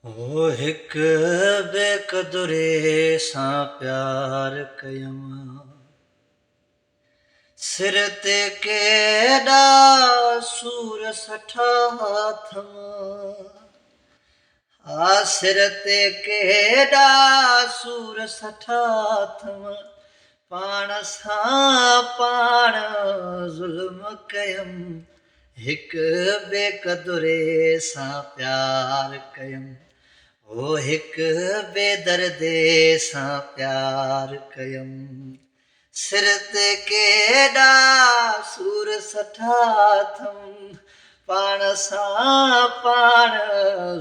ओ हिक बेक़दुरे सां प्यार कयम, सिर ते केॾा सूर सठा थम, सिर ते केॾा सूर सठा थम, पाण सां पाण ज़ुल्म कयम, हिक बेक़दुरे सां प्यार कयम। ओ हिक बेदर्दे सां प्यार कयम, सिर ते केॾा सूर सठा थम, पाण सां पाण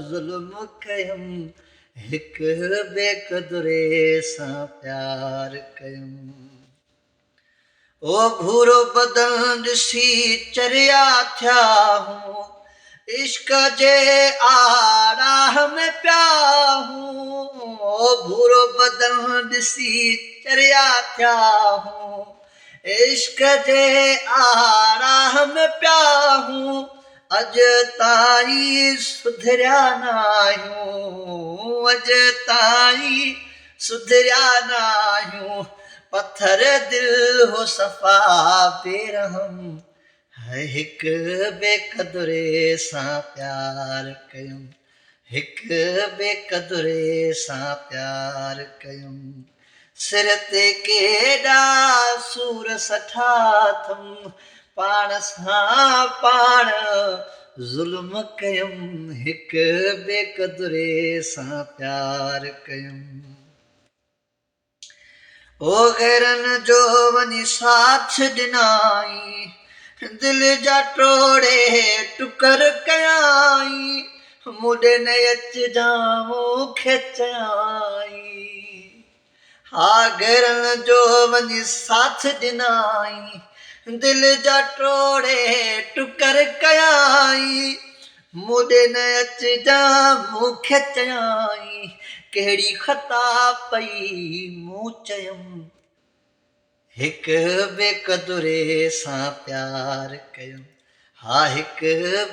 ज़ुल्म कयम, हिक बेक़दुरे सां प्यार कयम। ओ भूरो बदन ॾिसी चरिया थिया हूं, इश्क जे आड़ाह में पिया हूं। ओ भूरो बदन ॾिसी चरिया थिया हूं, इश्क जे आड़ाह में पिया हूं, अॼु ताईं सुधरिया नाहियूं, अॼु ताईं सुधरिया नाहियूं, पत्थर दिल हो सफ़ा बेरहम, हिक बेक़दुरे सां प्यार कयम, हिक बेक़दुरे सां प्यार कयम, सिर ते केॾा सूर सठा थम, पाण सां पाण ज़ुल्म कयम, हिक बेक़दुरे सां प्यार कयम। ओ गैरन जो वञी साथ ॾिनाई, दिल जा टोड़े टुकर कयाई, मुॾे न अचिजां मूंखे चयाई। हा गैरन जो वञी साथ ॾिनाई, दिल जा टोड़े टुकर कयाई, मुॾे न अचिजां मूंखे चयाई, कहिड़ी ख़ता पई मूं चयम, हिक बेक़दुरे सां प्यार कयम, हा हिक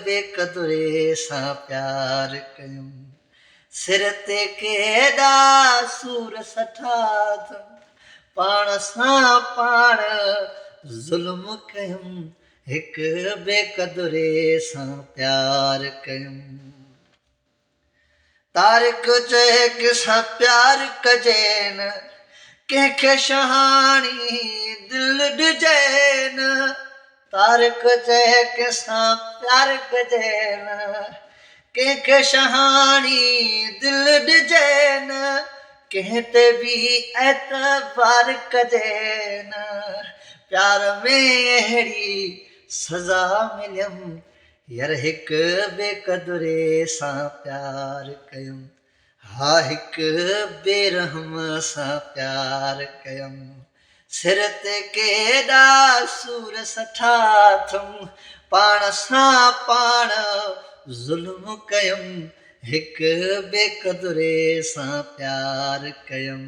बेक़दुरे सां प्यार कयम, सिर ते केॾा सूर सठा थम, पाण सां पाण ज़ुल्म कयम, हिक बेक़दुरे सां प्यार कयम। तारिक चए कंहिंसां प्यार कजे न, कंहिंखे शहाणी दिल ॾिजे न, तारिक चए कंहिंसां प्यार कजे न, कंहिंखे शहाणी दिल ॾिजे न, कंहिं ते बि एतबार कजे न, प्यार में अहिड़ी सज़ा मिलियम, यार हिक बेक़दुरे सां प्यार कयम, हा हिक बेरहम सां प्यार कयम, सिर ते केॾा सूर सठा थम, पाण सां पाण ज़ुल्म कयम, हिक बेक़दुरे सां प्यार कयम।